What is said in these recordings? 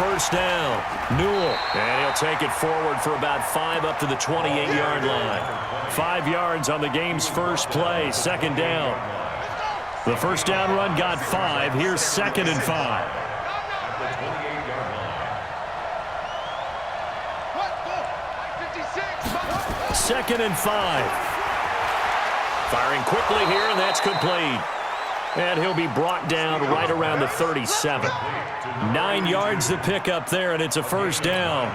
first down. Newell, and he'll take it forward for about 5 up to the 28-yard line. 5 yards on the game's first play, second down. The first down run got 5. Here's 2nd and 5. Second and 5. Firing quickly here, and that's complete. And he'll be brought down right around the 37. 9 yards to pick up there, and it's a first down.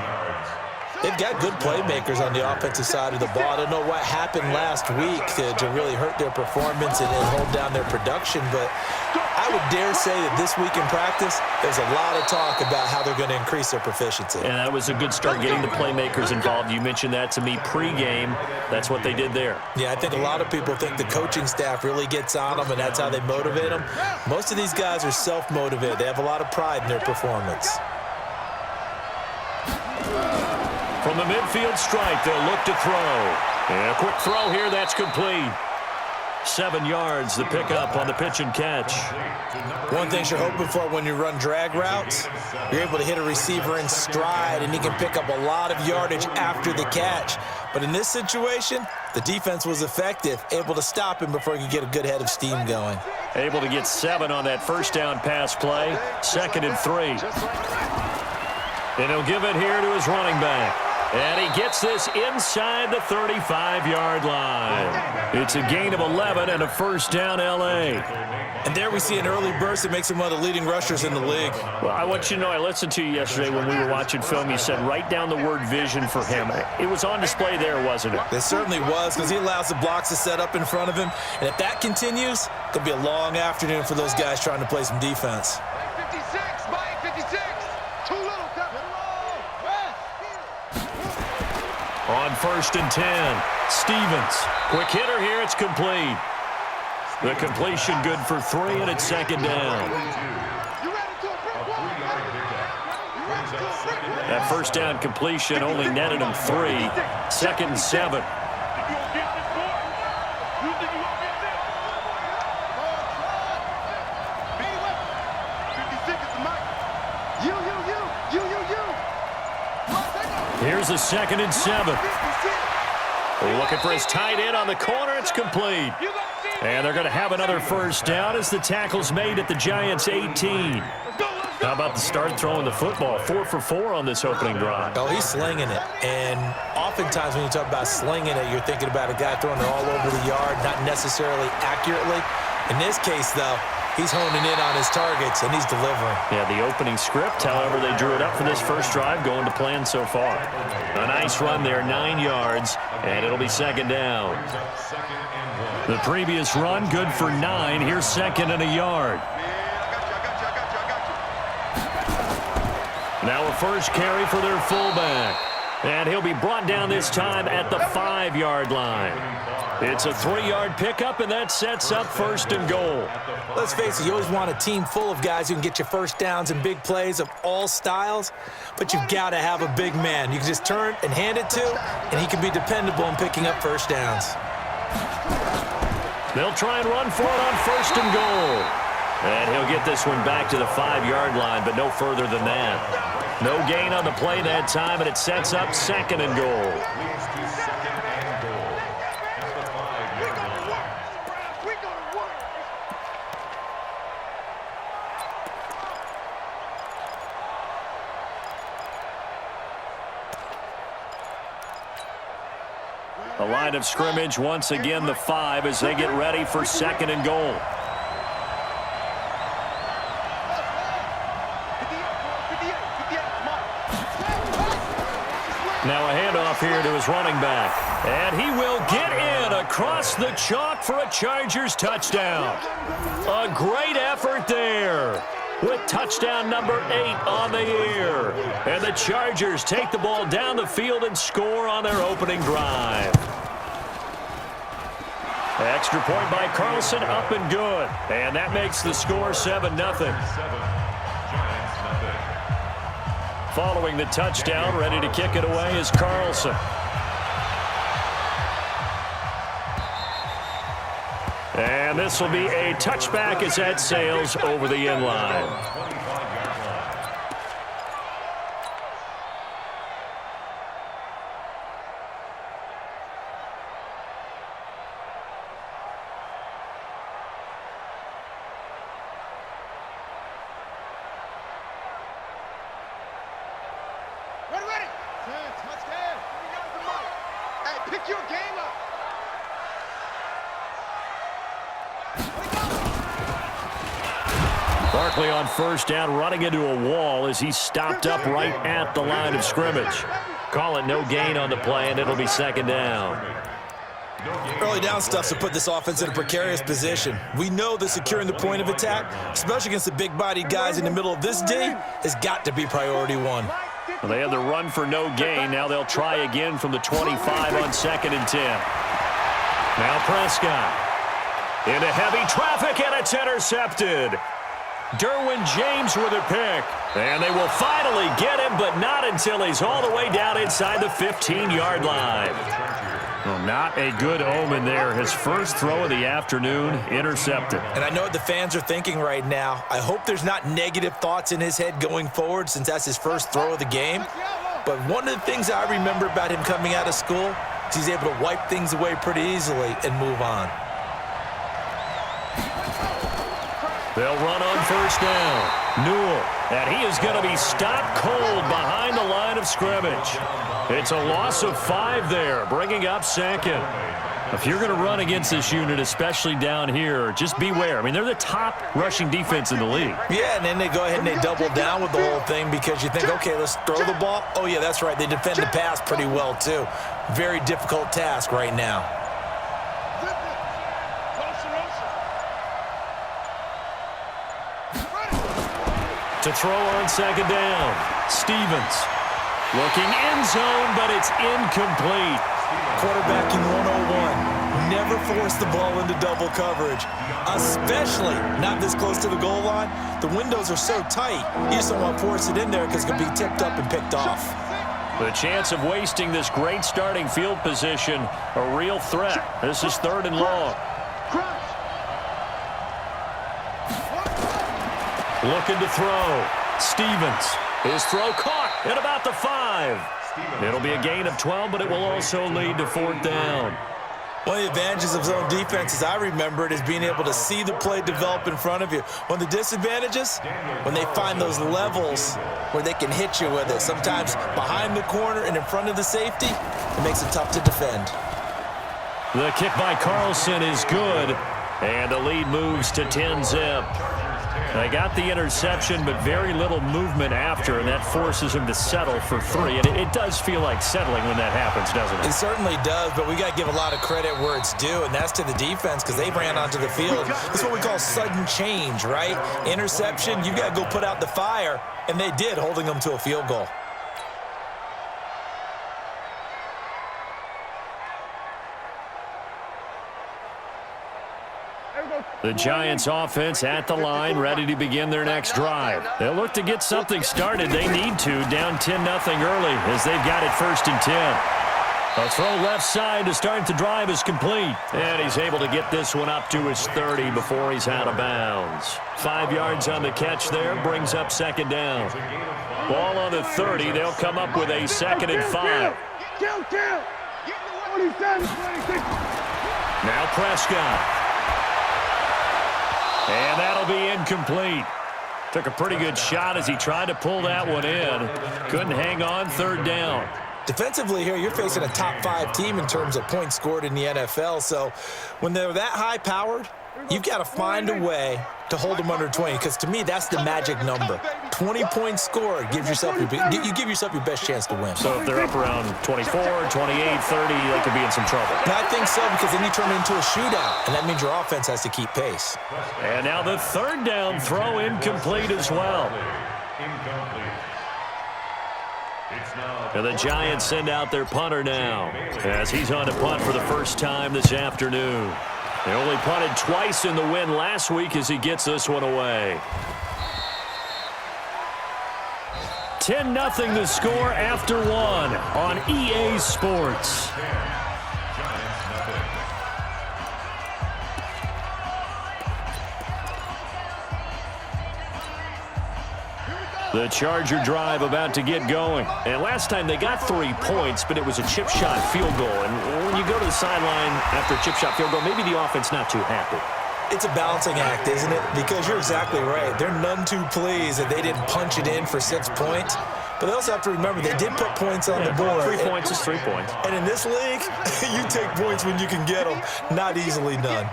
They've got good playmakers on the offensive side of the ball. I don't know what happened last week to really hurt their performance and hold down their production, but I would dare say that this week in practice, there's a lot of talk about how they're going to increase their proficiency. And that was a good start, getting the playmakers involved. You mentioned that to me pregame. That's what they did there. Yeah, I think a lot of people think the coaching staff really gets on them, and that's how they motivate them. Most of these guys are self-motivated. They have a lot of pride in their performance. From the midfield stripe, they'll look to throw. And a quick throw here, that's complete. 7 yards to pick up on the pitch and catch. One thing you're hoping for when you run drag routes, you're able to hit a receiver in stride, and he can pick up a lot of yardage after the catch. But in this situation, the defense was effective, able to stop him before he could get a good head of steam going. Able to get 7 on that first down pass play. 2nd and 3. And he'll give it here to his running back. And he gets this inside the 35-yard line. It's a gain of 11 and a first down, L.A. And there we see an early burst that makes him one of the leading rushers in the league. Well, I want you to know, I listened to you yesterday when we were watching film. You said write down the word vision for him. It was on display there, wasn't it? It certainly was, because he allows the blocks to set up in front of him. And if that continues, it could be a long afternoon for those guys trying to play some defense. On 1st and 10, Stevens. Quick hitter here, it's complete. The completion good for 3, and it's 2nd down. That first down completion only netted him 3. 2nd and 7. Here's a 2nd and 7. Looking for his tight end on the corner. It's complete. And they're going to have another first down as the tackle's made at the Giants' 18. How about the start throwing the football? 4 for 4 on this opening drive. Oh, he's slinging it. And oftentimes when you talk about slinging it, you're thinking about a guy throwing it all over the yard, not necessarily accurately. In this case, though, he's honing in on his targets, and he's delivering. Yeah, the opening script, however, they drew it up for this first drive, going to plan so far. A nice run there, 9 yards, and it'll be 2nd down. The previous run, good for 9. Here's 2nd and a yard. Now a first carry for their fullback. And he'll be brought down this time at the 5-yard line. It's a 3-yard pickup, and that sets up 1st and goal. Let's face it, you always want a team full of guys who can get you first downs and big plays of all styles, but you've got to have a big man you can just turn and hand it to, and he can be dependable in picking up first downs. They'll try and run for it on 1st and goal. And he'll get this one back to the 5-yard line, but no further than that. No gain on the play that time, and it sets up 2nd and goal. The line of scrimmage, once again, the 5 as they get ready for 2nd and goal. Now a handoff here to his running back. And he will get in across the chalk for a Chargers touchdown. A great effort there, with touchdown number 8 on the year. And the Chargers take the ball down the field and score on their opening drive. Extra point by Carlson, up and good. And that makes the score 7-0. Following the touchdown, ready to kick it away is Carlson. And this will be a touchback as that sails over the end line. Hey, pick your game up. Barkley on first down, running into a wall as he's stopped up right at the line of scrimmage. Call it no gain on the play, and it'll be second down. Early down stuff to put this offense in a precarious position. We know that securing the point of attack, especially against the big-bodied guys in the middle of this D, has got to be priority one. Well, they had the run for no gain. Now they'll try again from the 25 on 2nd and 10. Now Prescott into heavy traffic, and it's intercepted. Derwin James with a pick. And they will finally get him, but not until he's all the way down inside the 15-yard line. Well, not a good omen there. His first throw of the afternoon, intercepted. And I know what the fans are thinking right now. I hope there's not negative thoughts in his head going forward since that's his first throw of the game. But one of the things I remember about him coming out of school is he's able to wipe things away pretty easily and move on. They'll run on first down. Newell, and he is going to be stopped cold behind the line of scrimmage. It's a loss of 5 there, bringing up 2nd. If you're going to run against this unit, especially down here, just beware. I mean, they're the top rushing defense in the league. Yeah, and then they go ahead and they double down with the whole thing because you think, okay, let's throw the ball. Oh, yeah, that's right. They defend the pass pretty well, too. Very difficult task right now. To throw on 2nd down, Stevens looking end zone, but it's incomplete. Quarterbacking 101. Never force the ball into double coverage, especially not this close to the goal line. The windows are so tight, you just don't want to force it in there because it can be tipped up and picked off. The chance of wasting this great starting field position, a real threat. This is 3rd and long. Looking to throw. Stevens. His throw caught at about the 5. It'll be a gain of 12, but it will also lead to 4th down. One of the advantages of zone defense, as I remember it, is being able to see the play develop in front of you. One of the disadvantages, when they find those levels where they can hit you with it, sometimes behind the corner and in front of the safety, it makes it tough to defend. The kick by Carlson is good, and the lead moves to 10-zip. They got the interception, but very little movement after, and that forces him to settle for 3. And it does feel like settling when that happens, doesn't it? It certainly does, but we got to give a lot of credit where it's due, and that's to the defense because they ran onto the field. That's what we call sudden change, right? Interception, you got to go put out the fire, and they did, holding them to a field goal. The Giants offense at the line, ready to begin their next drive. They'll look to get something started. They need to, down 10-0 early as they've got it 1st and 10. A throw left side to start the drive is complete. And he's able to get this one up to his 30 before he's out of bounds. 5 yards on the catch there, brings up 2nd down. Ball on the 30, they'll come up with a 2nd and 5. Now Prescott. And that'll be incomplete. Took a pretty good shot as he tried to pull that one in. Couldn't hang on, 3rd down. Defensively here, you're facing a top 5 team in terms of points scored in the NFL. So when they're that high-powered, you've got to find a way to hold them under 20, because to me, that's the magic number. 20 points scored gives yourself you give yourself your best chance to win. So if they're up around 24, 28, 30, they could be in some trouble. And I think so, because then you turn it into a shootout, and that means your offense has to keep pace. And now the 3rd down throw incomplete as well. And the Giants send out their punter now as he's on to punt for the first time this afternoon. They only punted twice in the win last week as he gets this one away. 10-0 the score after 1 on EA Sports. The Charger drive about to get going. And last time they got 3 points, but it was a chip shot field goal. And when you go to the sideline after a chip shot field goal, maybe the offense not too happy. It's a balancing act, isn't it? Because you're exactly right. They're none too pleased that they didn't punch it in for 6 points. But they also have to remember they did put points on the board. 3 points is 3 points. And in this league, you take points when you can get them. Not easily done.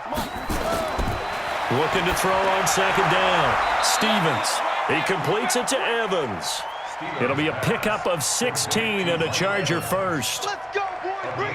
Looking to throw on second down. Stevens. He completes it to Evans. It'll be a pickup of 16 and a Charger first.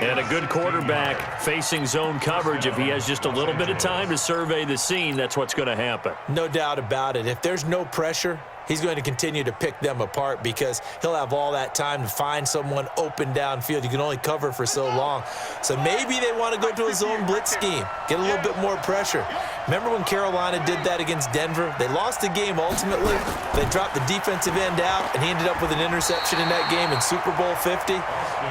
And a good quarterback facing zone coverage. If he has just a little bit of time to survey the scene, that's what's going to happen. No doubt about it. If there's no pressure, he's going to continue to pick them apart because he'll have all that time to find someone open downfield. You can only cover for so long. So maybe they want to go to a zone blitz scheme, get a little bit more pressure. Remember when Carolina did that against Denver? They lost the game ultimately. They dropped the defensive end out, and he ended up with an interception in that game in Super Bowl 50.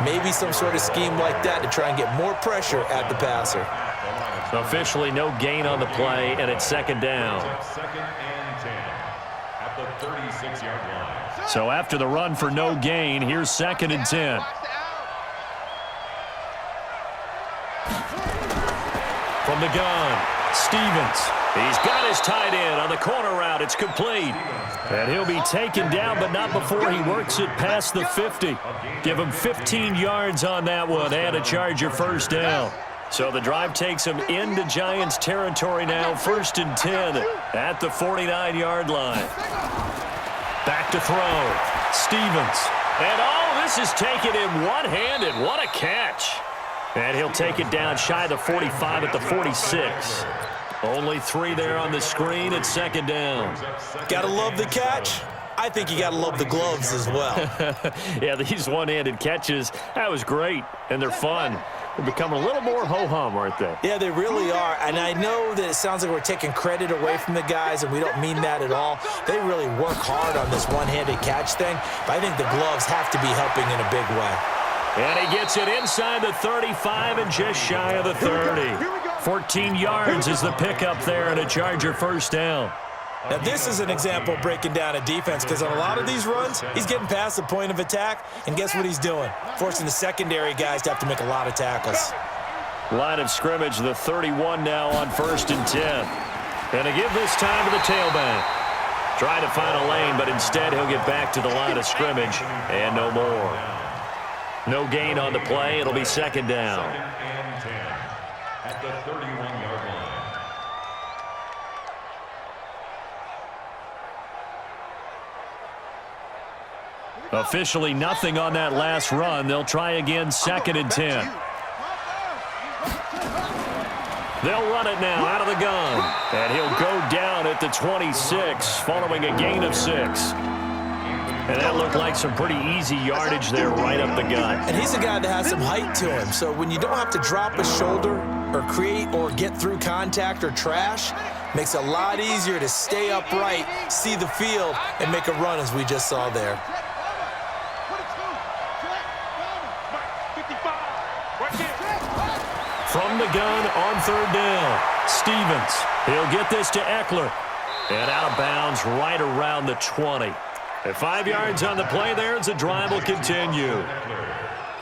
Maybe some sort of scheme like that to try and get more pressure at the passer. So officially no gain on the play, and it's second down. So after the run for no gain, here's 2nd and 10. From the gun, Stevens. He's got his tight end on the corner route. It's complete. And he'll be taken down, but not before he works it past the 50. Give him 15 yards on that one and a Charger first down. So the drive takes him into Giants territory now, 1st and 10 at the 49-yard line. Back to throw. Stevens. And this is taken in one-handed. What a catch. And he'll take it down shy of the 45 at the 46. Only 3 there on the screen at 2nd down. Gotta love the catch. I think you gotta love the gloves as well. Yeah, these one-handed catches, that was great, and they're fun. They're becoming a little more ho-hum, aren't they? Yeah, they really are. And I know that it sounds like we're taking credit away from the guys, and we don't mean that at all. They really work hard on this one-handed catch thing, but I think the gloves have to be helping in a big way. And he gets it inside the 35 and just shy of the 30. 14 yards is the pickup there and a Charger first down. Now, this is an example of breaking down a defense because on a lot of these runs, he's getting past the point of attack, and guess what he's doing? Forcing the secondary guys to have to make a lot of tackles. Line of scrimmage, the 31 now on 1st and 10. And to give this time to the tailback. Try to find a lane, but instead he'll get back to the line of scrimmage and no more. No gain on the play. It'll be 2nd down. At the 31-yard line. Officially nothing on that last run. They'll try again, 2nd and 10. They'll run it now out of the gun. And he'll go down at the 26 following a gain of 6. And that looked like some pretty easy yardage there right up the gut. And he's a guy that has some height to him. So when you don't have to drop a shoulder or create or get through contact or trash, makes it a lot easier to stay upright, see the field, and make a run as we just saw there. From the gun on 3rd down, Stevens. He'll get this to Eckler. And out of bounds right around the 20. At 5 yards on the play there as the drive will continue.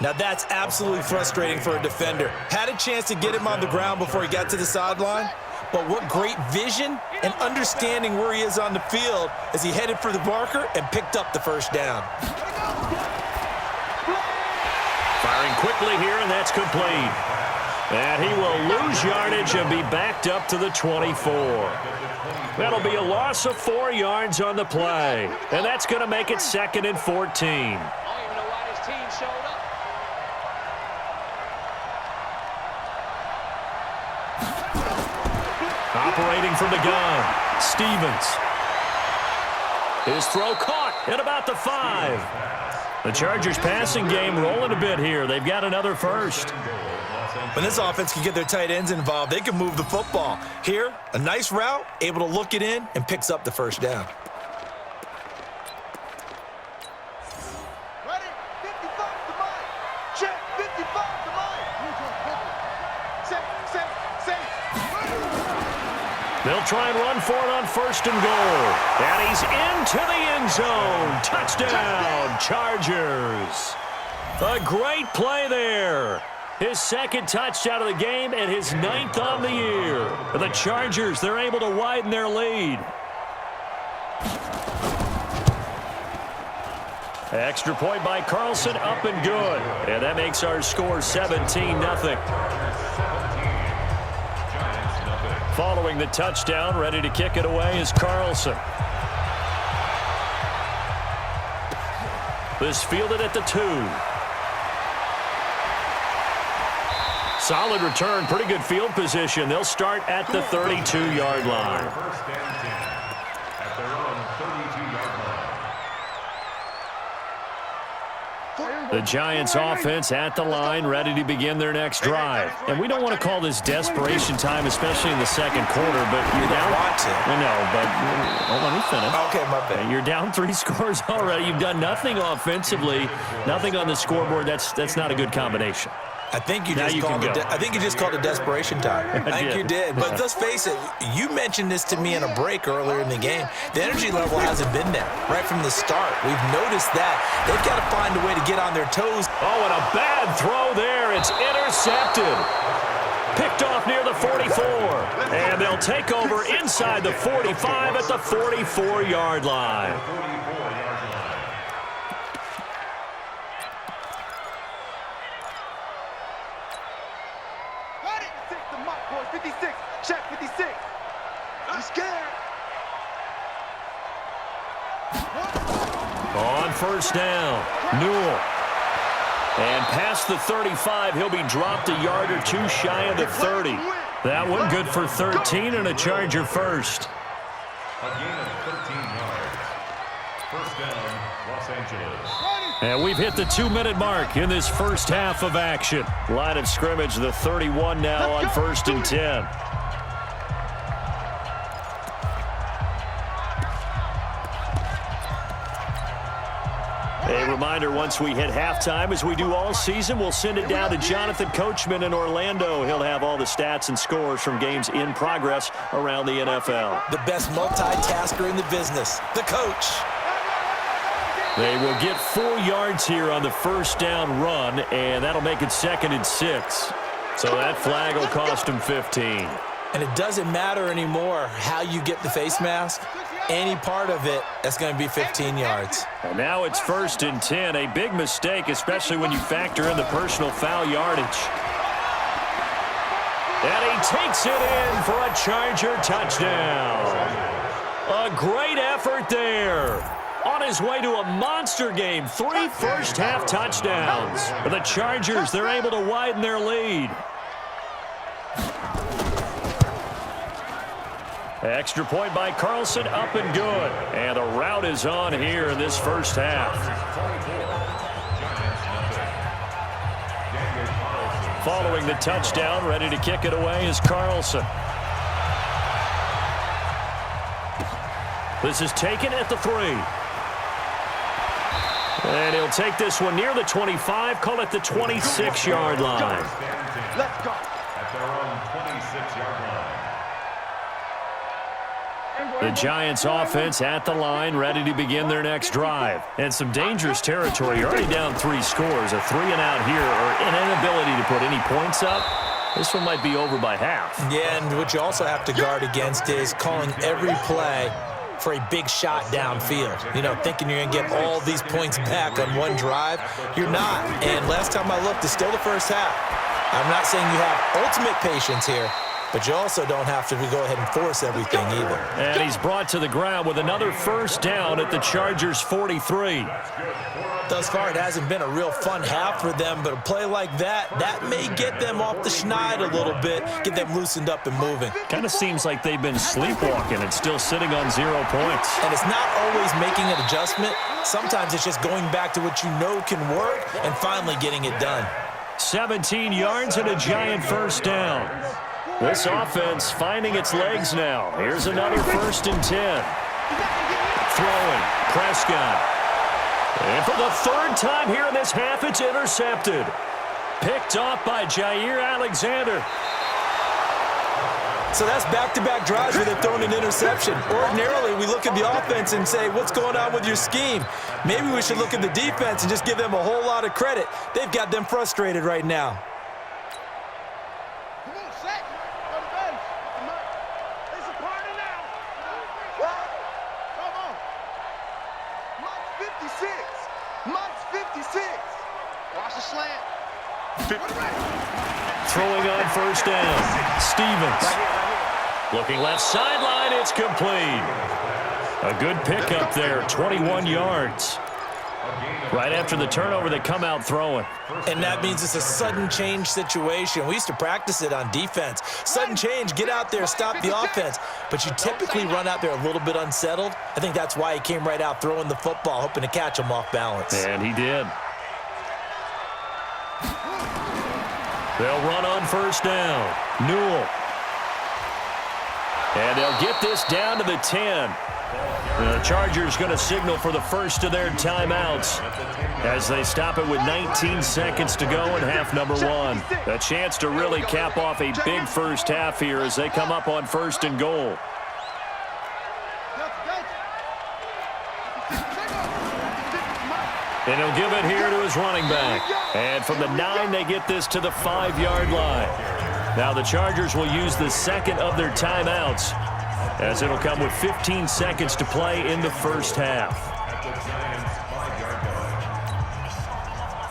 Now that's absolutely frustrating for a defender. Had a chance to get him on the ground before he got to the sideline, but what great vision and understanding where he is on the field as he headed for the marker and picked up the first down. Firing quickly here, and that's complete. And he will lose yardage and be backed up to the 24. That'll be a loss of 4 yards on the play. And that's going to make it 2nd and 14. Operating from the gun, Stevens. His throw caught at about the 5. The Chargers passing game rolling a bit here. They've got another first. When this offense can get their tight ends involved, they can move the football. Here, a nice route, able to look it in, and picks up the first down. Ready? 55 to mine. Check. 55 to mine. Safe. They'll try and run for it on 1st and goal. And he's into the end zone. Touchdown, Chargers. A great play there. His second touchdown of the game and his 9th on the year. The Chargers, they're able to widen their lead. Extra point by Carlson, up and good. And that makes our score 17-0. Following the touchdown, ready to kick it away is Carlson. This fielded at the 2. Solid return, pretty good field position. They'll start at the 32-yard line. First and 10 at their own 32-yard line. The Giants offense at the line, ready to begin their next drive. And we don't want to call this desperation time, especially in the second quarter, but you're down. Want to. I know, but let me finish. Okay, my bad. You're down 3 scores already. You've done nothing offensively, nothing on the scoreboard. That's not a good combination. I think you just called it desperation time. I think you did. But let's face it, you mentioned this to me in a break earlier in the game. The energy level hasn't been there right from the start. We've noticed that. They've got to find a way to get on their toes. Oh, and a bad throw there. It's intercepted. Picked off near the 44. And they'll take over inside the 45 at the 44-yard line. On first down, Newell. And past the 35, he'll be dropped a yard or 2 shy of the 30. That one good for 13 and a Charger first. A gain of 13 yards. First down, Los Angeles. And we've hit the 2-minute mark in this first half of action. Line of scrimmage, the 31 now on first and 10. A reminder, once we hit halftime, as we do all season, we'll send it down to Jonathan Coachman in Orlando. He'll have all the stats and scores from games in progress around the NFL. The best multitasker in the business, the coach. They will get 4 yards here on the first down run, and that'll make it 2nd and 6. So that flag will cost him 15. And it doesn't matter anymore how you get the face mask. Any part of it, that's going to be 15 yards. And now it's 1st and 10. A big mistake, especially when you factor in the personal foul yardage. And he takes it in for a Charger touchdown. A great effort there. On his way to a monster game, 3 first-half touchdowns. For the Chargers, they're able to widen their lead. Extra point by Carlson, up and good. And a route is on here in this first half. Following the touchdown, ready to kick it away is Carlson. This is taken at the 3. And he'll take this one near the 25, call it the 26-yard line. Let's go. At their own 26-yard line. The Giants offense at the line, ready to begin their next drive. And some dangerous territory. You're already down 3 scores. A 3-and-out here, or an inability to put any points up. This one might be over by half. Yeah, and what you also have to guard against is calling every play for a big shot downfield. You know, thinking you're going to get all these points back on one drive. You're not. And last time I looked, it's still the first half. I'm not saying you have ultimate patience here, but you also don't have to go ahead and force everything either. And he's brought to the ground with another first down at the Chargers' 43. Thus far, it hasn't been a real fun half for them, but a play like that may get them off the schneid a little bit, get them loosened up and moving. Kind of seems like they've been sleepwalking and still sitting on 0 points. And it's not always making an adjustment. Sometimes it's just going back to what you know can work and finally getting it done. 17 yards and a Giant first down. This offense finding its legs now. Here's another 1st and 10. Throwing, Prescott. And for the 3rd time here in this half, it's intercepted. Picked off by Jair Alexander. So that's back-to-back drives where they've thrown an interception. Ordinarily, we look at the offense and say, what's going on with your scheme? Maybe we should look at the defense and just give them a whole lot of credit. They've got them frustrated right now. Watch the slant. Throwing on first down. Stevens. Looking left sideline. It's complete. A good pickup there. 21 yards. Right after the turnover, they come out throwing. And that means it's a sudden change situation. We used to practice it on defense. Sudden change, get out there, stop the offense. But you typically run out there a little bit unsettled. I think that's why he came right out throwing the football, hoping to catch him off balance. And he did. They'll run on first down. Newell. And they'll get this down to the 10. The Chargers going to signal for the first of their timeouts as they stop it with 19 seconds to go in half number one. A chance to really cap off a big first half here as they come up on first and goal. And he'll give it here to his running back. And from the 9, they get this to the 5-yard line. Now the Chargers will use the second of their timeouts, as it'll come with 15 seconds to play in the first half.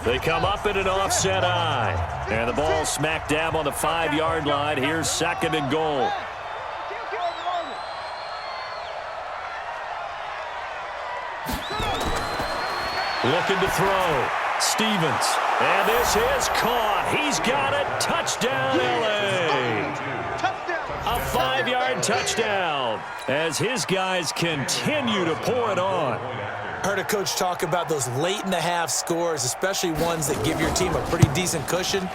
They come up in an offset eye. And the ball smack dab on the 5-yard line. Here's second and goal. Looking to throw. Stevens. And this is caught. He's got it. Touchdown, LA. A 5-yard touchdown as his guys continue to pour it on. Heard a coach talk about those late-in-the-half scores, especially ones that give your team a pretty decent cushion.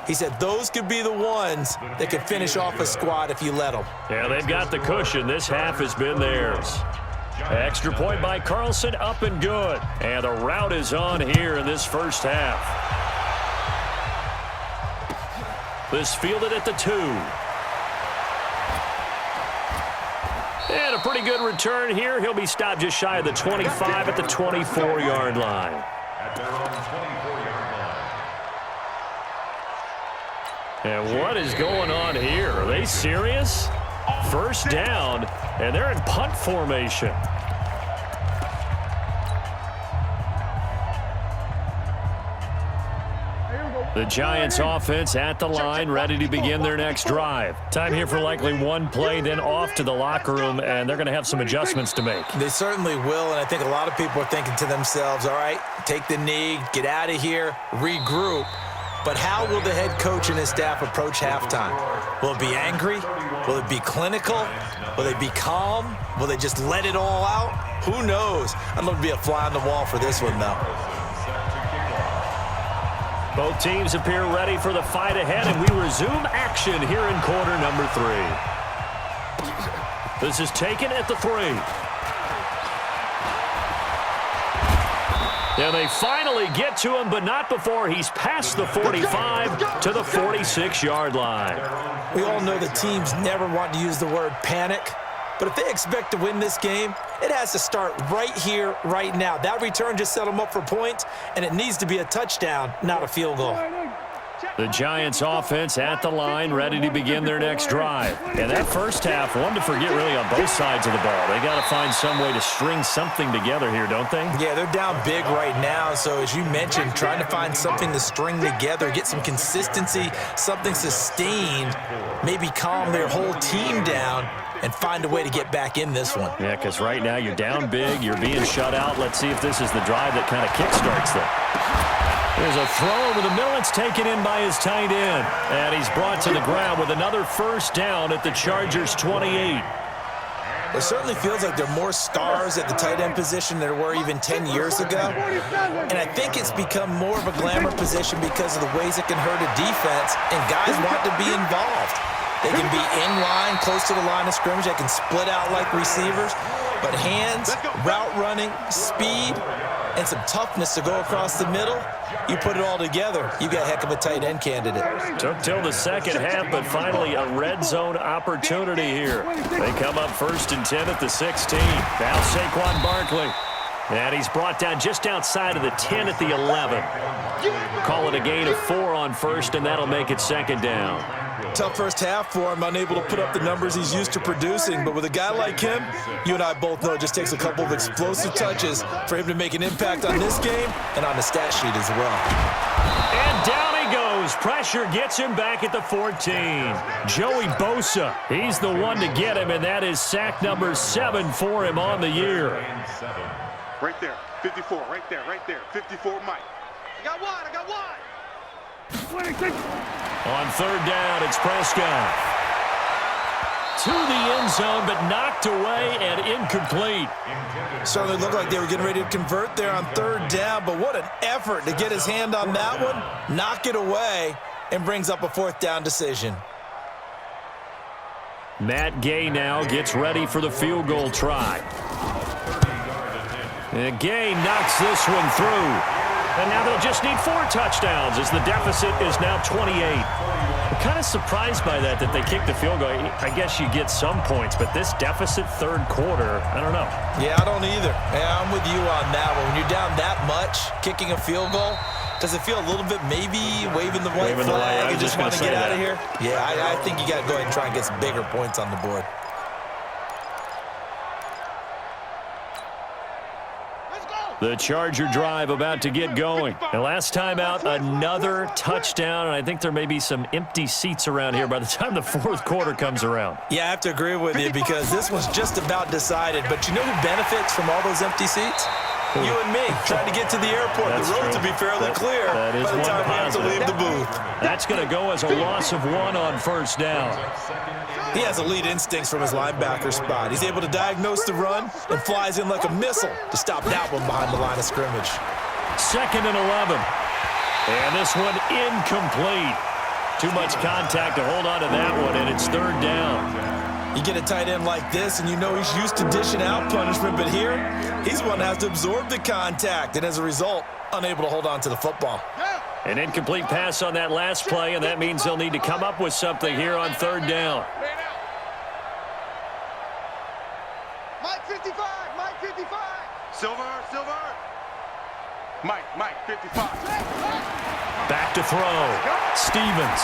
He said those could be the ones that could finish off a squad if you let them. Yeah, they've got the cushion. This half has been theirs. Extra point by Carlson, up and good. And the route is on here in this first half. This fielded at the 2. And a pretty good return here. He'll be stopped just shy of the 25 at the 24-yard line. At their own 24-yard line. And what is going on here? Are they serious? First down, and they're in punt formation. The Giants offense at the line, ready to begin their next drive. Time here for likely one play, then off to the locker room, and they're going to have some adjustments to make. They certainly will, and I think a lot of people are thinking to themselves, all right, take the knee, get out of here, regroup. But how will the head coach and his staff approach halftime? Will it be angry? Will it be clinical? Will they be calm? Will they just let it all out? Who knows? I'd love to be a fly on the wall for this one, though. Both teams appear ready for the fight ahead, and we resume action here in quarter number 3. This is taken at the 3. And they finally get to him, but not before he's past the 45 to the 46-yard line. We all know the teams never want to use the word panic, but if they expect to win this game, it has to start right here, right now. That return just set them up for points, and it needs to be a touchdown, not a field goal. The Giants offense at the line, ready to begin their next drive. And that first half, one to forget really on both sides of the ball. They got to find some way to string something together here, don't they? Yeah, they're down big right now. So as you mentioned, trying to find something to string together, get some consistency, something sustained, maybe calm their whole team down and find a way to get back in this one. Yeah, because right now you're down big, you're being shut out. Let's see if this is the drive that kind of kickstarts them. There's a throw over the middle. It's taken in by his tight end. And he's brought to the ground with another first down at the Chargers' 28. It certainly feels like there are more stars at the tight end position than there were even 10 years ago. And I think it's become more of a glamour position because of the ways it can hurt a defense, and guys want to be involved. They can be in line, close to the line of scrimmage. They can split out like receivers. But hands, route running, speed, and some toughness to go across the middle, you put it all together, you got a heck of a tight end candidate. Took till the second half, but finally a red zone opportunity here. They come up 1st and 10 at the 16. Now Saquon Barkley. And he's brought down just outside of the 10 at the 11. Call it a gain of 4 on first, and that'll make it second down. Tough first half for him, unable to put up the numbers he's used to producing. But with a guy like him, you and I both know it just takes a couple of explosive touches for him to make an impact on this game and on the stat sheet as well. And down he goes. Pressure gets him back at the 14. Joey Bosa, he's the one to get him, and that is sack number 7 for him on the year. Right there, 54, right there, 54, Mike. I got one. On third down, it's Prescott. To the end zone, but knocked away and incomplete. Certainly looked like they were getting ready to convert there on third down, but what an effort to get his hand on that one, knock it away, and brings up a fourth down decision. Matt Gay now gets ready for the field goal try. And Gay knocks this one through. And now they'll just need 4 touchdowns as the deficit is now 28. I'm kind of surprised by that they kicked the field goal. I guess you get some points, but this deficit third quarter, I don't know. Yeah, I don't either. Yeah, I'm with you on that one. When you're down that much, kicking a field goal, does it feel a little bit maybe waving the white flag and just want to get out of here? Yeah, I think you got to go ahead and try and get some bigger points on the board. The Charger drive about to get going. And last time out, another touchdown, and I think there may be some empty seats around here by the time the fourth quarter comes around. Yeah, I have to agree with you because this one's just about decided. But you know who benefits from all those empty seats? You and me, trying to get to the airport. That's the road to be fairly clear by the time we have to leave the booth. That's going to go as a loss of 1 on first down. He has elite instincts from his linebacker spot. He's able to diagnose the run and flies in like a missile to stop that one behind the line of scrimmage. 2nd and 11. And this one incomplete. Too much contact to hold on to that one, and it's third down. You get a tight end like this, and you know he's used to dishing out punishment, but here, he's the one that has to absorb the contact, and as a result, unable to hold on to the football. An incomplete pass on that last play, and that means they'll need to come up with something here on third down. Mike 55, Mike 55. Silver. Mike 55. Back to throw. Stevens.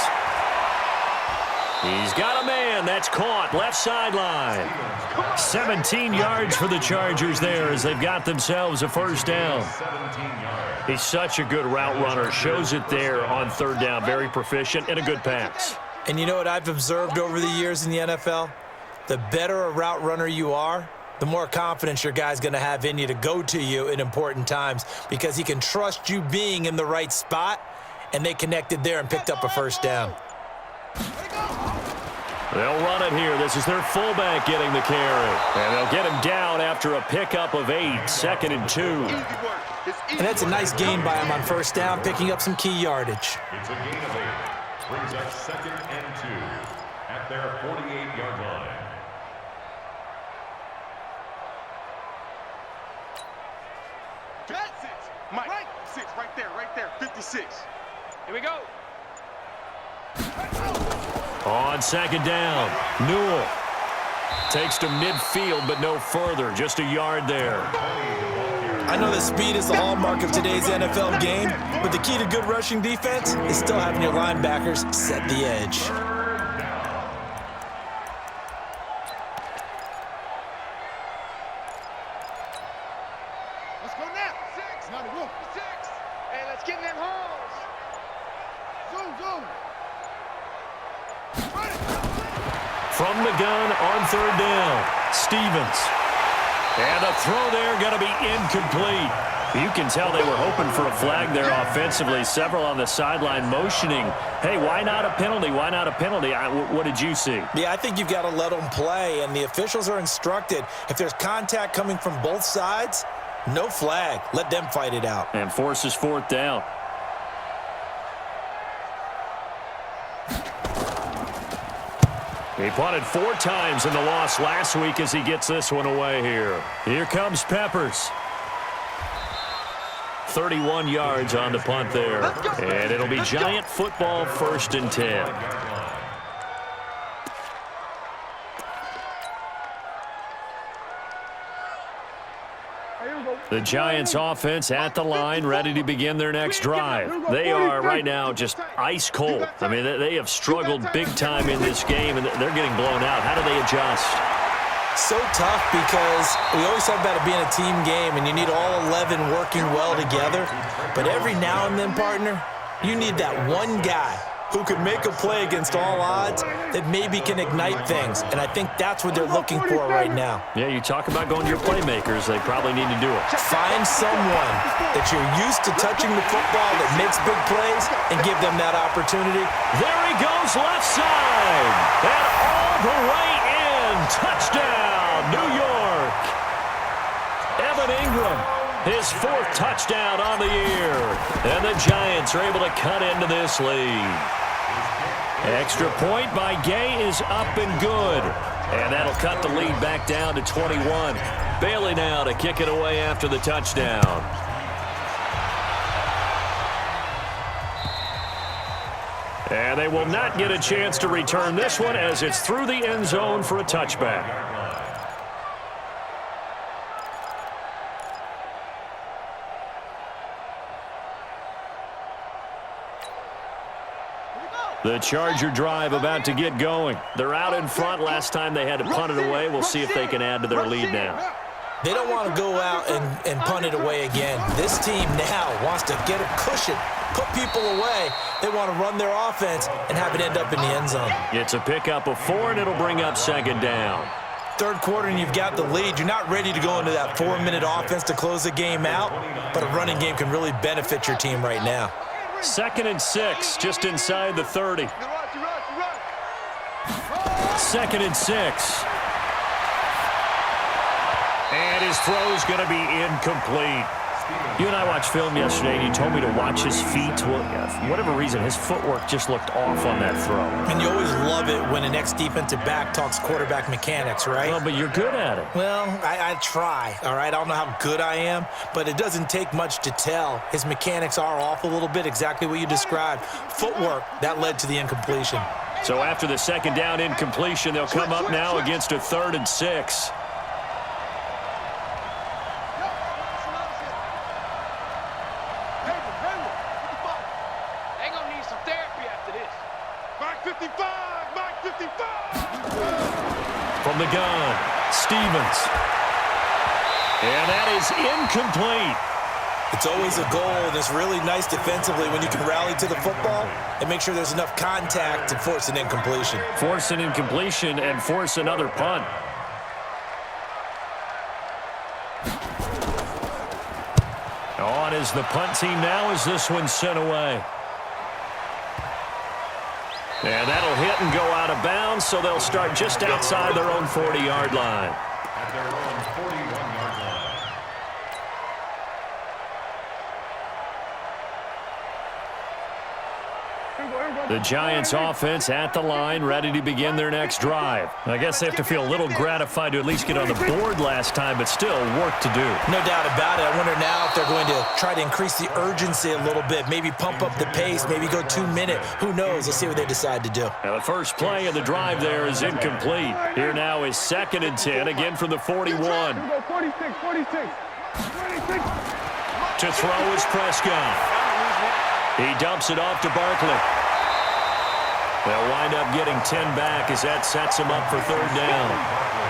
He's got a man. That's caught. Left sideline. 17 yards for the Chargers there as they've got themselves a first down. He's such a good route runner. Shows it there on third down. Very proficient and a good pass. And you know what I've observed over the years in the NFL? The better a route runner you are, the more confidence your guy's going to have in you to go to you in important times because he can trust you being in the right spot, and they connected there and picked up a first down. They'll run it here. This is their fullback getting the carry. And they'll get him down after a pickup of 8, 2nd and 2. And that's a nice gain by him on first down, picking up some key yardage. It's a gain of 8. Brings up 2nd and 2 at their 48-yard line. That's it. Mike, 6, right there, 56. Here we go. On 2nd down, Newell takes to midfield, but no further. Just a yard there. I know that speed is the hallmark of today's NFL game, but the key to good rushing defense is still having your linebackers set the edge. Let's go now. 6. Now the 6. Hey, let's get in them holes. Zoom. From the gun on third down, Stevens. And a throw there going to be incomplete. You can tell they were hoping for a flag there offensively. Several on the sideline motioning, hey, why not a penalty? Why not a penalty? What did you see? Yeah, I think you've got to let them play, and the officials are instructed. If there's contact coming from both sides, no flag. Let them fight it out. And forces fourth down. He punted 4 times in the loss last week as he gets this one away here. Here comes Peppers. 31 yards on the punt there. And it'll be Giant football, 1st and 10. Here we go. The Giants offense at the line, ready to begin their next drive. They are right now just ice cold. I mean, they have struggled big time in this game, and they're getting blown out. How do they adjust? So tough because we always talk about it being a team game, and you need all 11 working well together. But every now and then, partner, you need that one guy who can make a play against all odds that maybe can ignite things. And I think that's what they're looking for right now. Yeah, you talk about going to your playmakers. They probably need to do it. Find someone that you're used to touching the football that makes big plays and give them that opportunity. There he goes, left side. And all the way in. Touchdown, New York. Evan Ingram, his 4th touchdown on the year. And the Giants are able to cut into this lead. Extra point by Gay is up and good. And that'll cut the lead back down to 21. Bailey now to kick it away after the touchdown. And they will not get a chance to return this one as it's through the end zone for a touchback. The Charger drive about to get going. They're out in front. Last time they had to punt it away. We'll see if they can add to their lead now. They don't want to go out and punt it away again. This team now wants to get a cushion, put people away. They want to run their offense and have it end up in the end zone. It's a pickup of 4, and it'll bring up 2nd down. 3rd quarter, and you've got the lead. You're not ready to go into that 4-minute offense to close the game out, but a running game can really benefit your team right now. 2nd and 6, just inside the 30. 2nd and 6. And his throw's going to be incomplete. You and I watched film yesterday, and you told me to watch his feet. Well, for whatever reason, his footwork just looked off on that throw. And you always love it when an ex-defensive back talks quarterback mechanics, right? Well, but you're good at it. Well, I try, all right? I don't know how good I am, but it doesn't take much to tell. His mechanics are off a little bit, exactly what you described. Footwork, that led to the incompletion. So after the 2nd down incompletion, they'll come up now against a 3rd and 6. From the gun, Stevens. And that is incomplete. It's always a goal, and it's really nice defensively when you can rally to the football and make sure there's enough contact to force an incompletion. Force an incompletion and force another punt. On is the punt team now as this one's sent away. And that'll hit and go out of bounds, so they'll start just outside their own 40-yard line. At their own 41-yard line. The Giants offense at the line, ready to begin their next drive. I guess they have to feel a little gratified to at least get on the board last time, but still work to do. No doubt about it. I wonder now if they're going to try to increase the urgency a little bit, maybe pump up the pace, maybe go 2-minute. Who knows? Let's see what they decide to do. Now the first play of the drive there is incomplete. Here now is 2nd and 10, again from the 41. 46. To throw is Prescott. He dumps it off to Barkley. They'll wind up getting 10 back as that sets him up for 3rd down.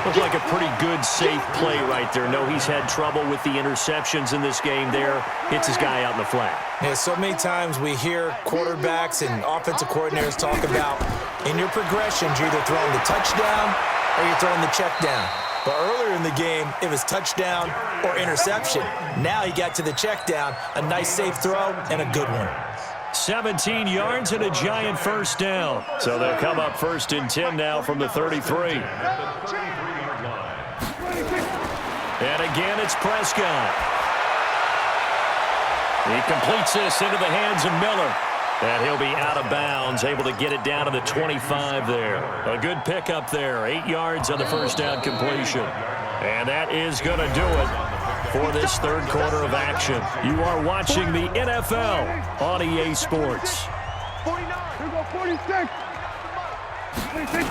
Looks like a pretty good, safe play right there. No, he's had trouble with the interceptions in this game there. Hits his guy out in the flat. Yeah, so many times we hear quarterbacks and offensive coordinators talk about in your progressions, you're either throwing the touchdown or you're throwing the check down. But earlier in the game, it was touchdown or interception. Now he got to the check down, a nice safe throw, and a good one. 17 yards and a Giant 1st down. So they'll come up 1st and 10 now from the 33. And again, it's Prescott. He completes this into the hands of Miller. And he'll be out of bounds, able to get it down to the 25 there. A good pickup there, 8 yards on the 1st down completion. And that is going to do it for this 3rd quarter of action. You are watching the NFL on EA Sports. 49. Here we go, 46. 26.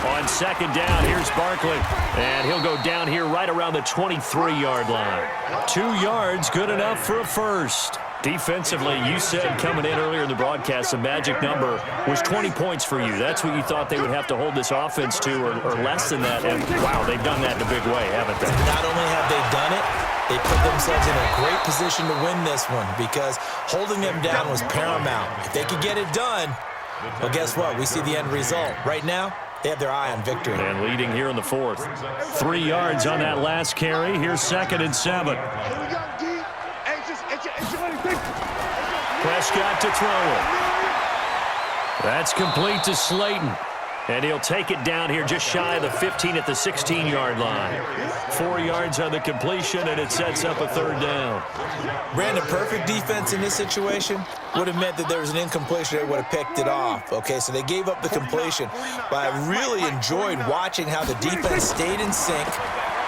On second down, here's Barkley. And he'll go down here right around the 23-yard line. 2 yards, good enough for a first. Defensively, you said coming in earlier in the broadcast, the magic number was 20 points for you. That's what you thought they would have to hold this offense to, or less than that. And, wow, they've done that in a big way, haven't they? Not only have they done it, they put themselves in a great position to win this one because holding them down was paramount. If they could get it done, well, guess what? We see the end result. Right now, they have their eye on victory. And leading here in the fourth. 3 yards on that last carry. Here's 2nd and 7. Prescott to throw it. That's complete to Slayton. And he'll take it down here just shy of the 15 at the 16-yard line. 4 yards on the completion, and it sets up a 3rd down. Brandon, perfect defense in this situation would have meant that there was an incompletion that would have picked it off. Okay, so they gave up the completion. But I really enjoyed watching how the defense stayed in sync,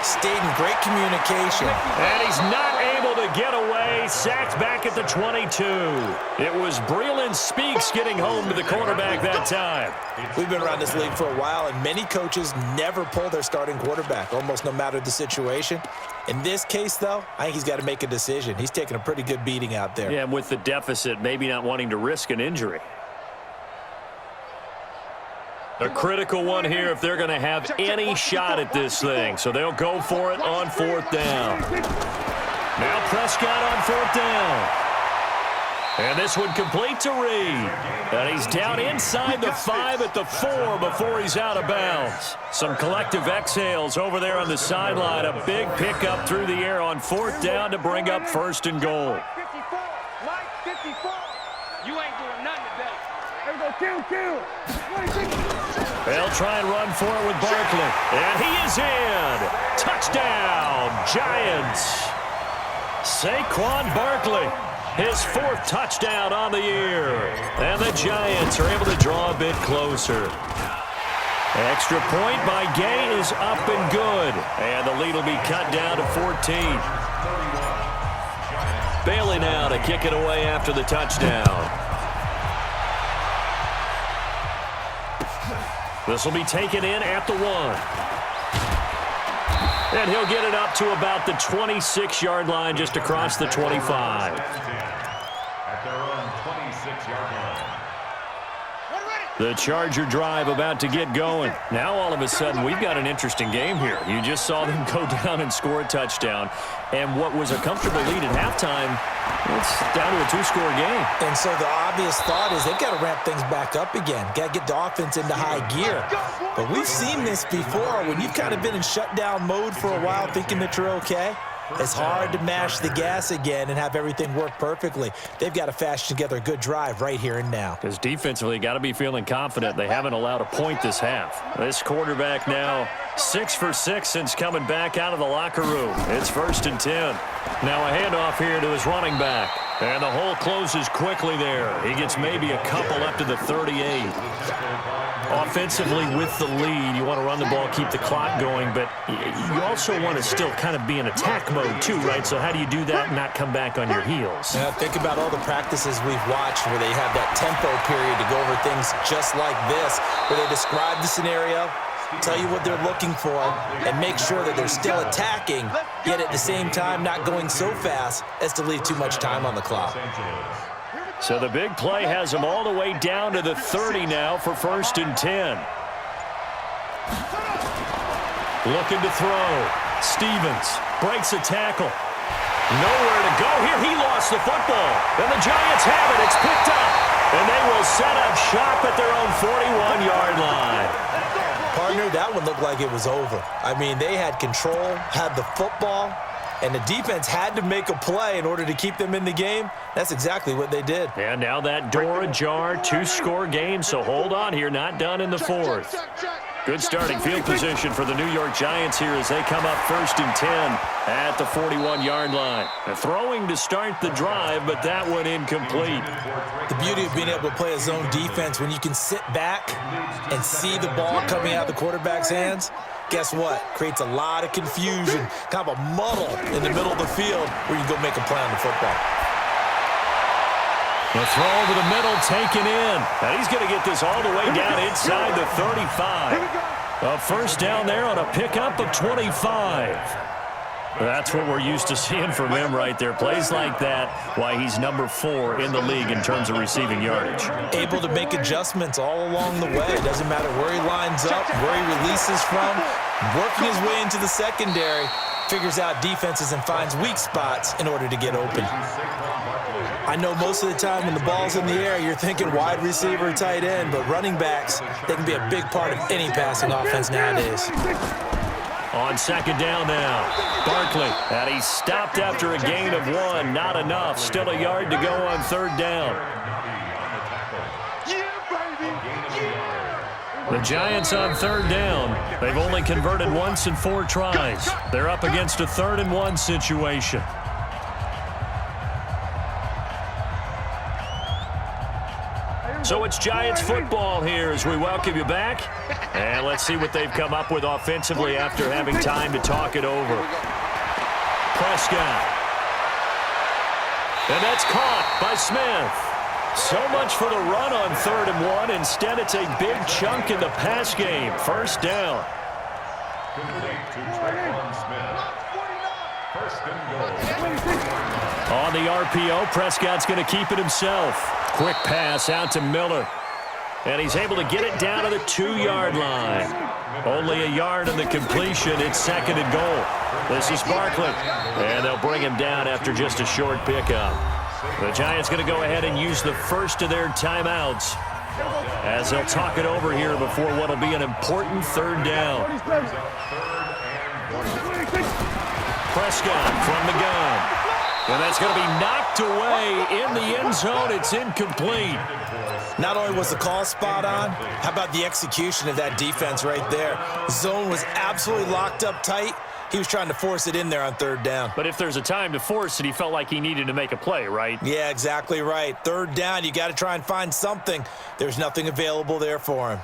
stayed in great communication. And he's not able to get away. Sacked back at the 22. It was Breeland Speaks getting home to the quarterback that time. We've been around this league for a while, and many coaches never pull their starting quarterback, almost no matter the situation. In this case, though, I think he's got to make a decision. He's taking a pretty good beating out there. Yeah, and with the deficit, maybe not wanting to risk an injury. A critical one here if they're going to have any shot at this thing. So they'll go for it on 4th down. Now Prescott on 4th down. And this one complete to Reed. And he's down inside the 5 at the 4 before he's out of bounds. Some collective exhales over there on the sideline. A big pickup through the air on 4th down to bring up 1st and goal. Mike 54. You ain't doing nothing today. There we go, They'll try and run for it with Barkley. And he is in. Touchdown, Giants. Saquon Barkley, his 4th touchdown on the year. And the Giants are able to draw a bit closer. Extra point by Gay is up and good. And the lead will be cut down to 14. Bailey now to kick it away after the touchdown. This will be taken in at the 1. And he'll get it up to about the 26-yard line, just across the 25. At their own 26-yard line. The Charger drive about to get going. Now all of a sudden we've got an interesting game here. You just saw them go down and score a touchdown. And what was a comfortable lead at halftime, it's down to a 2-score game. And so the obvious thought is they've got to ramp things back up again. Got to get the offense into high gear. But we've seen this before. When you've kind of been in shutdown mode for a while thinking that you're okay, it's hard to mash the gas again and have everything work perfectly. They've got to fashion together a good drive right here and now. Because defensively, got to be feeling confident. They haven't allowed a point this half. This quarterback now 6 for 6 since coming back out of the locker room. It's 1st and 10. Now a handoff here to his running back. And the hole closes quickly there. He gets maybe a couple up to the 38. Offensively with the lead, you want to run the ball, keep the clock going, but you also want to still kind of be in attack mode too, right? So how do you do that and not come back on your heels? Yeah, think about all the practices we've watched where they have that tempo period to go over things just like this, where they describe the scenario, tell you what they're looking for, and make sure that they're still attacking, yet at the same time not going so fast as to leave too much time on the clock. So the big play has them all the way down to the 30 now for 1st and 10. Looking to throw. Stevens breaks a tackle. Nowhere to go here. He lost the football. And the Giants have it. It's picked up. And they will set up shop at their own 41-yard line. Partner, that one looked like it was over. I mean, they had control, had the football, and the defense had to make a play in order to keep them in the game. That's exactly what they did. And now that door ajar, 2-score game, so hold on here, not done in the 4th. Good starting field position for the New York Giants here as they come up 1st and 10 at the 41-yard line. They're throwing to start the drive, but that one incomplete. The beauty of being able to play a zone defense, when you can sit back and see the ball coming out of the quarterback's hands, guess what? Creates a lot of confusion, kind of a muddle in the middle of the field where you can go make a play on the football. The throw over the middle taken in. And he's going to get this all the way down inside the 35. A first down there on a pickup of 25. That's what we're used to seeing from him right there. Plays like that, why he's number 4 in the league in terms of receiving yardage. Able to make adjustments all along the way. Doesn't matter where he lines up, where he releases from. Working his way into the secondary, figures out defenses and finds weak spots in order to get open. I know most of the time when the ball's in the air, you're thinking wide receiver, tight end, but running backs, they can be a big part of any passing offense nowadays. On second down now, Barkley, and he's stopped after a gain of 1. Not enough. Still a yard to go on third down. The Giants on third down. They've only converted once in 4 tries. They're up against a 3rd and 1 situation. So it's Giants football here as we welcome you back. And let's see what they've come up with offensively after having time to talk it over. Prescott. And that's caught by Smith. So much for the run on 3rd and 1. Instead, it's a big chunk in the pass game. First down. On the RPO, Prescott's going to keep it himself. Quick pass out to Miller. And he's able to get it down to the 2-yard line. Only a yard in the completion. It's 2nd and goal. This is Barkley. And they'll bring him down after just a short pickup. The Giants going to go ahead and use the first of their timeouts as they'll talk it over here before what will be an important 3rd down. Prescott from the gun. And that's going to be knocked away in the end zone. It's incomplete. Not only was the call spot on, how about the execution of that defense right there? The zone was absolutely locked up tight. He was trying to force it in there on 3rd down. But if there's a time to force it, he felt like he needed to make a play, right? Yeah, exactly right. 3rd down, you got to try and find something. There's nothing available there for him.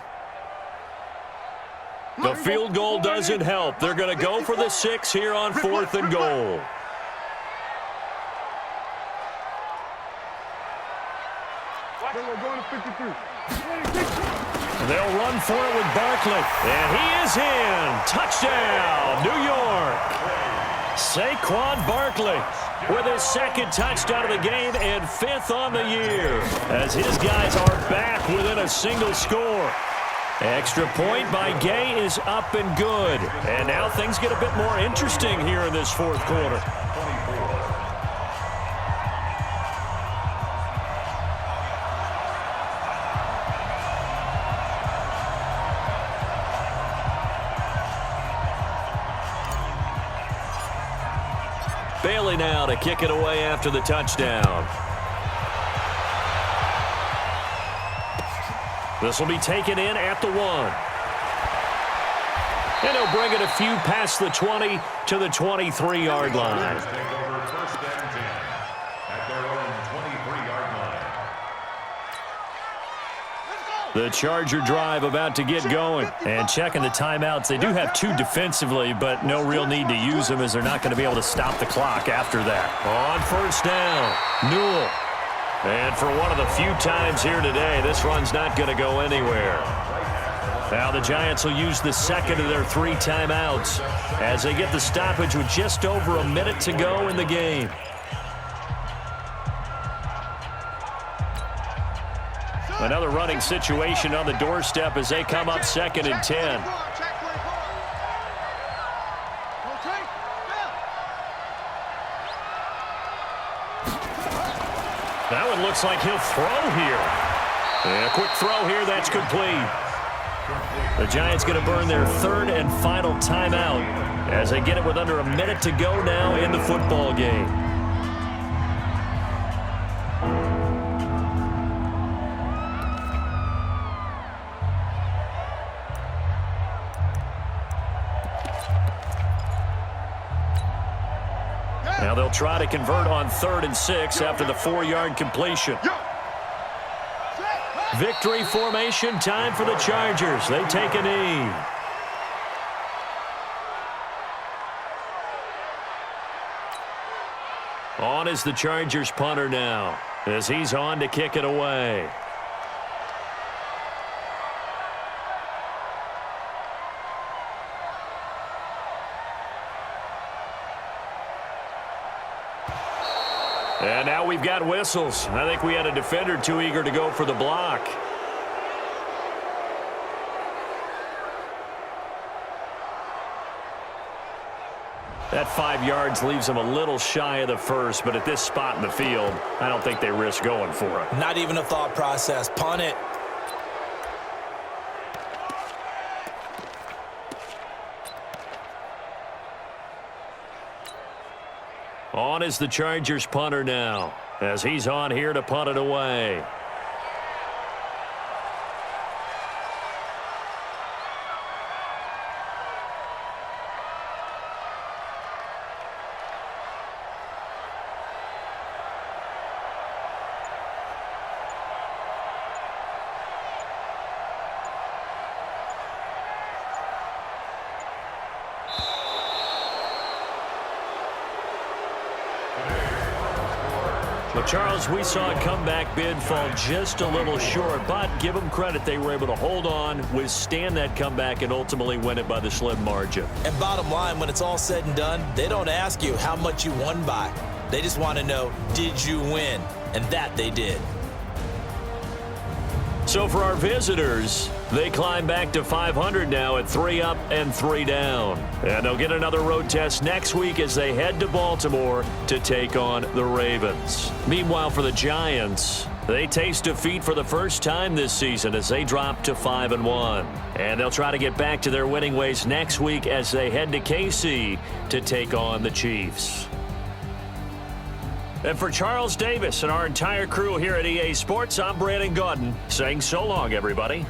The field goal doesn't help. They're going to go for the 6 here on 4th and goal. They'll run for it with Barkley. And he is in. Touchdown, New York. Saquon Barkley with his 2nd touchdown of the game and 5th on the year as his guys are back within a single score. Extra point by Gay is up and good. And now things get a bit more interesting here in this 4th quarter. Bailey now to kick it away after the touchdown. This will be taken in at the 1. And he'll bring it a few past the 20 to the 23-yard line. The Charger drive about to get going. And checking the timeouts. They do have 2 defensively, but no real need to use them as they're not going to be able to stop the clock after that. On first down, Newell. And for one of the few times here today, this run's not going to go anywhere. Now the Giants will use the 2nd of their 3 timeouts as they get the stoppage with just over a minute to go in the game. Another running situation on the doorstep as they come up 2nd and 10. That one looks like he'll throw here. And a quick throw here, that's complete. The Giants going to burn their 3rd and final timeout as they get it with under a minute to go now in the football game. Now they'll try to convert on 3rd and 6 after the 4-yard completion. Victory formation time for the Chargers. They take a knee. On is the Chargers punter now. as he's on to kick it away. And now we've got whistles. I think we had a defender too eager to go for the block. That 5 yards leaves them a little shy of the first, but at this spot in the field, I don't think they risk going for it. Not even a thought process. Punt it. On is the Chargers punter now, as he's on here to punt it away. Well, Charles, we saw a comeback bid fall just a little short, but give them credit. They were able to hold on, withstand that comeback, and ultimately win it by the slim margin. And bottom line, when it's all said and done, they don't ask you how much you won by. They just want to know, did you win? And that they did. So for our visitors, they climb back to 500 now at 3 up and 3 down. And they'll get another road test next week as they head to Baltimore to take on the Ravens. Meanwhile, for the Giants, they taste defeat for the first time this season as they drop to 5-1. And they'll try to get back to their winning ways next week as they head to KC to take on the Chiefs. And for Charles Davis and our entire crew here at EA Sports, I'm Brandon Gaudin saying so long, everybody.